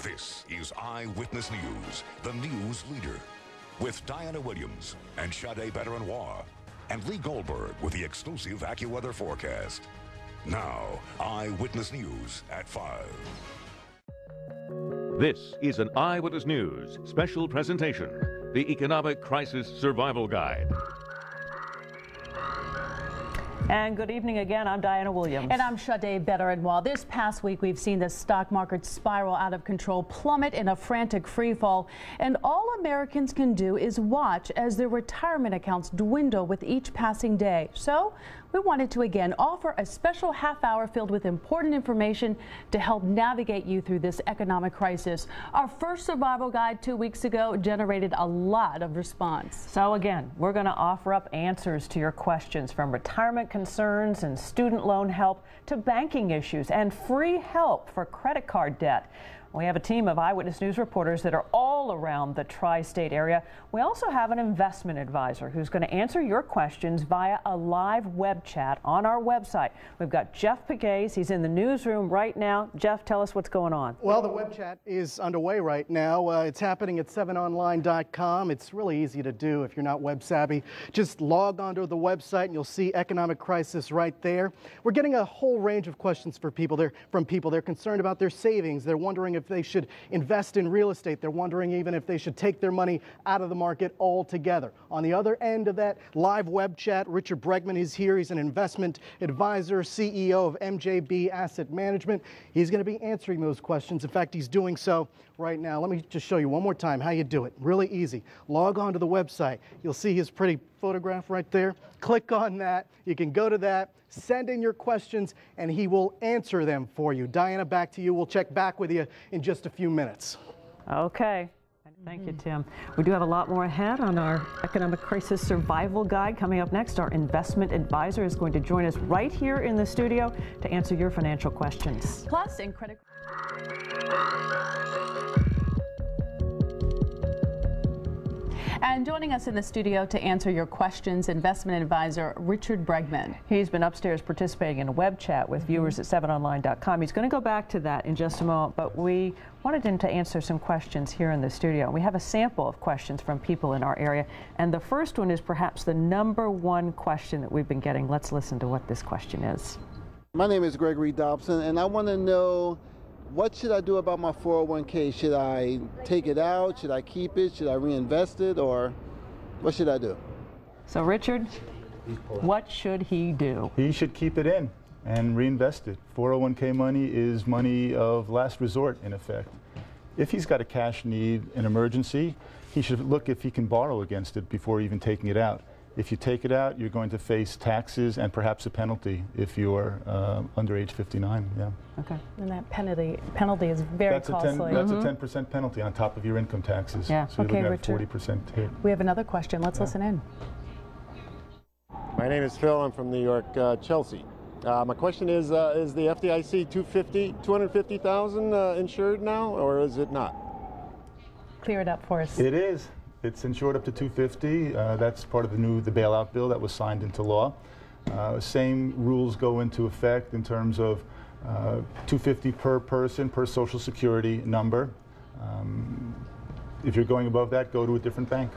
This is Eyewitness News, the news leader, with Diana Williams and Sade Bedouinois, and Lee Goldberg with the exclusive AccuWeather forecast. Now, Eyewitness News at 5. This is an Eyewitness News special presentation, the Economic Crisis Survival Guide. And good evening again. I'm Diana Williams. And I'm Sade Bedouinois. This past week, we've seen the stock market spiral out of control, plummet in a frantic freefall. And all Americans can do is watch as their retirement accounts dwindle with each passing day. So we wanted to again offer a special half hour filled with important information to help navigate you through this economic crisis. Our first survival guide 2 weeks ago generated a lot of response. So again, we're going to offer up answers to your questions, from retirement concerns and student loan help to banking issues and free help for credit card debt. We have a team of Eyewitness News reporters that are all around the tri-state area. We also have an investment advisor who's going to answer your questions via a live web chat on our website. We've got Jeff Pegues. He's in the newsroom right now. Jeff, tell us what's going on. Well, the web chat is underway right now. It's happening at 7online.com. It's really easy to do if you're not web savvy. Just log onto the website and you'll see economic crisis right there. We're getting a whole range of questions from people. They're concerned about their savings. They're wondering if they should invest in real estate. They're wondering even if they should take their money out of the market altogether. On the other end of that live web chat, Richard Bregman is here. He's an investment advisor, CEO of MJB Asset Management. He's going to be answering those questions. In fact, he's doing so right now. Let me just show you one more time how you do it. Really easy. Log on to the website. You'll see his pretty photograph right there. Click on that. You can go to that, send in your questions, and he will answer them for you. Diana, back to you. We'll check back with you in just a few minutes. Okay. Thank you, Tim. We do have a lot more ahead on our Economic Crisis Survival Guide. Coming up next, our investment advisor is going to join us right here in the studio to answer your financial questions. Plus, in credit. And joining us in the studio to answer your questions, investment advisor Richard Bregman. He's been upstairs participating in a web chat with viewers at 7online.com. He's going to go back to that in just a moment, but we wanted him to answer some questions here in the studio. We have a sample of questions from people in our area, and the first one is perhaps the #1 question that we've been getting. Let's listen to what this question is. My name is Gregory Dobson, and I want to know, what should I do about my 401k? Should I take it out? Should I keep it? Should I reinvest it? Or what should I do? So, Richard, what should he do? He should keep it in and reinvest it. 401k money is money of last resort, in effect. If he's got a cash need, an emergency, he should look if he can borrow against it before even taking it out. If you take it out, you're going to face taxes and perhaps a penalty if you're under age 59. Yeah. Okay. And that penalty is very costly. That's a 10% penalty on top of your income taxes. Yeah. So okay, you're Richard. looking at 40% hit. We have another question. Let's listen in. My name is Phil. I'm from New York, Chelsea. My question is the FDIC 250,000 insured now, or is it not? Clear it up for us. It is. It's insured up to 250. That's part of the bailout bill that was signed into law. Same rules go into effect in terms of 250 per person per Social Security number. If you're going above that, go to a different bank.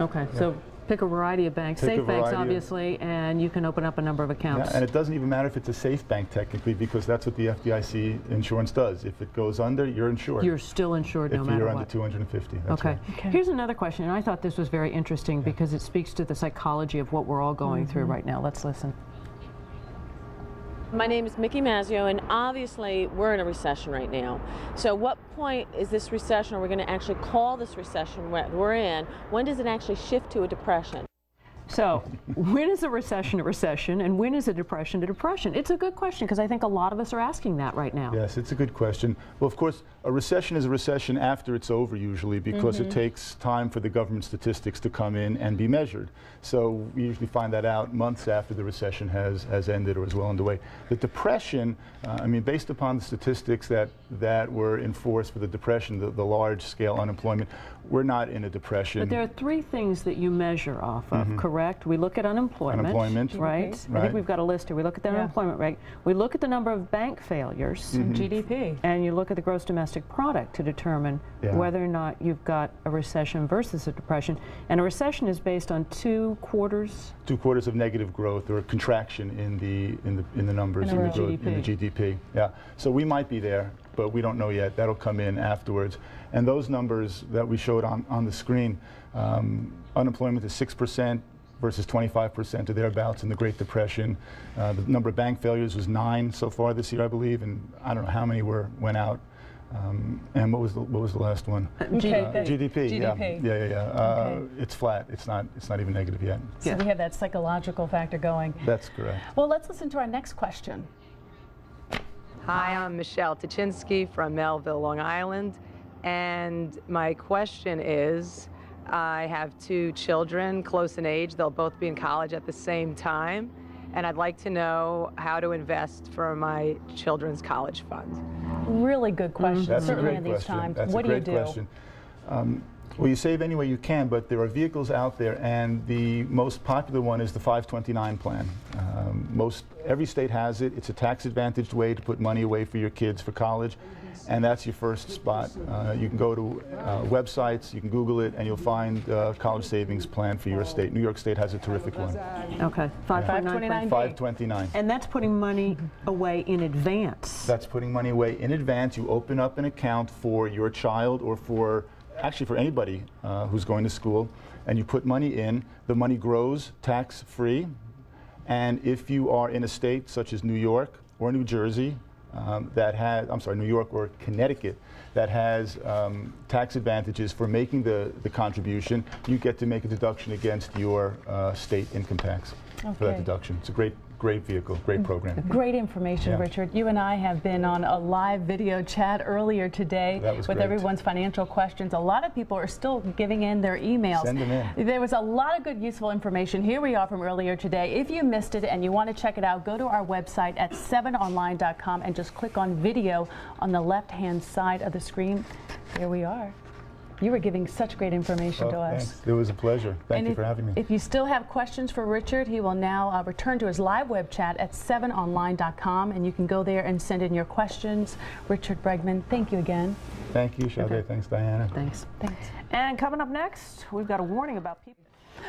Okay, yeah. So pick a variety of banks, safe banks obviously, and you can open up a number of accounts. Yeah, and it doesn't even matter if it's a safe bank technically, because that's what the FDIC insurance does. If it goes under, you're insured. You're still insured no matter what. If you're under 250. That's okay. Right. Okay. Here's another question, and I thought this was very interesting because it speaks to the psychology of what we're all going through right now. Let's listen. My name is Mickey Mazzio, and obviously we're in a recession right now. So what point is this recession, are we going to actually call this recession we're in? When does it actually shift to a depression? So when is a recession, and when is a depression? It's a good question, because I think a lot of us are asking that right now. Yes, it's a good question. Well, of course, a recession is a recession after it's over usually, because it takes time for the government statistics to come in and be measured. So we usually find that out months after the recession has ended or is well underway. The depression, I mean, based upon the statistics that were in force for the depression, the large-scale unemployment, we're not in a depression. But there are 3 things that you measure off of, correct? correct. We look at unemployment. Right. I think we've got a list here. We look at the unemployment rate. We look at the number of bank failures. GDP. And you look at the gross domestic product to determine whether or not you've got a recession versus a depression. And a recession is based on 2 quarters. 2 quarters of negative growth or contraction in the numbers in the GDP. Yeah. So we might be there, but we don't know yet. That'll come in afterwards. And those numbers that we showed on the screen, unemployment is 6% versus 25% or thereabouts in the Great Depression. The number of bank failures was 9 so far this year, I believe, and I don't know how many went out. And what was the last one? GDP. Yeah. It's flat. It's not even negative yet. So we have that psychological factor going. That's correct. Well, let's listen to our next question. Hi, I'm Michelle Tuchinski from Melville, Long Island, and my question is, I have 2 children close in age. They'll both be in college at the same time, and I'd like to know how to invest for my children's college fund. Really good question, certainly in these times. That's what a great do you do? question. Well, you save any way you can, but there are vehicles out there, and the most popular one is the 529 plan. Every state has it. It's a tax-advantaged way to put money away for your kids for college, and that's your first spot. You can go to websites, you can Google it, and you'll find a college savings plan for your state. New York State has a terrific one. Okay, 529. 529. And that's putting money away in advance. That's putting money away in advance. You open up an account for your child or for anybody who's going to school, and you put money in. The money grows tax-free, and if you are in a state such as New York or New Jersey, New York or Connecticut, that has tax advantages for making the contribution, you get to make a deduction against your state income tax for that deduction. It's a great vehicle, great program. Great information, Richard. You and I have been on a live video chat earlier today with everyone's financial questions. A lot of people are still giving in their emails. Send them in. There was a lot of good, useful information. Here we are from earlier today. If you missed it and you want to check it out, go to our website at 7online.com and just click on video on the left-hand side of the screen. There we are. You were giving such great information to us. Thanks. It was a pleasure. Thank you for having me. If you still have questions for Richard, he will now return to his live web chat at 7online.com, and you can go there and send in your questions. Richard Bregman, thank you again. Thank you, Sade. Thanks, Diana. Thanks. And coming up next, we've got a warning about people.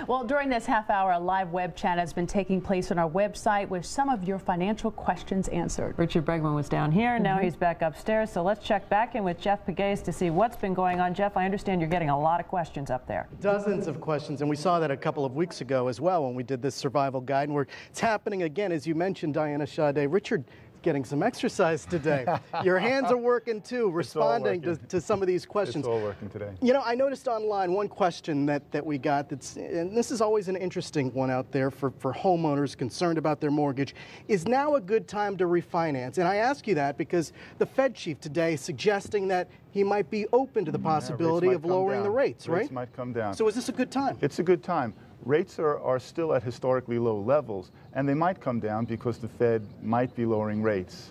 Well, during this half hour, a live web chat has been taking place on our website with some of your financial questions answered. Richard Bregman was down here, and now he's back upstairs. So let's check back in with Jeff Pegues to see what's been going on. Jeff, I understand you're getting a lot of questions up there. Dozens of questions, and we saw that a couple of weeks ago as well when we did this survival guide. And it's happening again, as you mentioned, Diana Sade. Richard, getting some exercise today. Your hands are working too, responding to some of these questions. It's all working today. You know, I noticed online one question that we got, and this is always an interesting one out there for homeowners concerned about their mortgage. Is now a good time to refinance? And I ask you that because the Fed chief today is suggesting that he might be open to the possibility of lowering the rates, right? Rates might come down. So is this a good time? It's a good time. Rates are still at historically low levels, and they might come down because the Fed might be lowering rates.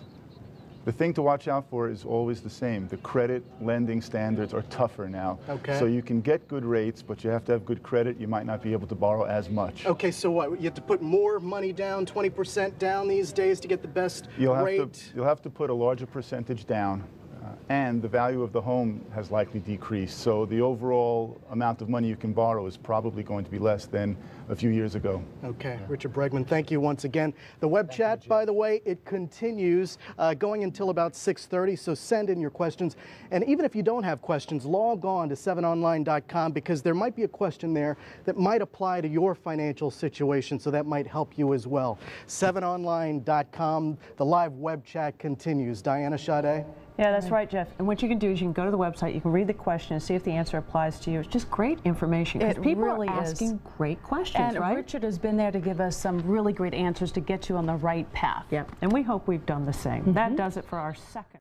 The thing to watch out for is always the same. The credit lending standards are tougher now. Okay. So you can get good rates, but you have to have good credit. You might not be able to borrow as much. Okay, so what? You have to put more money down, 20% down these days to get the best rate? You'll have to put a larger percentage down. And the value of the home has likely decreased. So the overall amount of money you can borrow is probably going to be less than a few years ago. Okay, Richard Bregman, thank you once again. The web chat, by the way, it continues going until about 6:30, so send in your questions. And even if you don't have questions, log on to 7online.com because there might be a question there that might apply to your financial situation, so that might help you as well. 7online.com, the live web chat continues. Diana Sade? Yeah, that's right, Jeff. And what you can do is you can go to the website, you can read the question and see if the answer applies to you. It's just great information because people really are asking great questions, and Richard has been there to give us some really great answers to get you on the right path. Yeah, and we hope we've done the same. That does it for our second.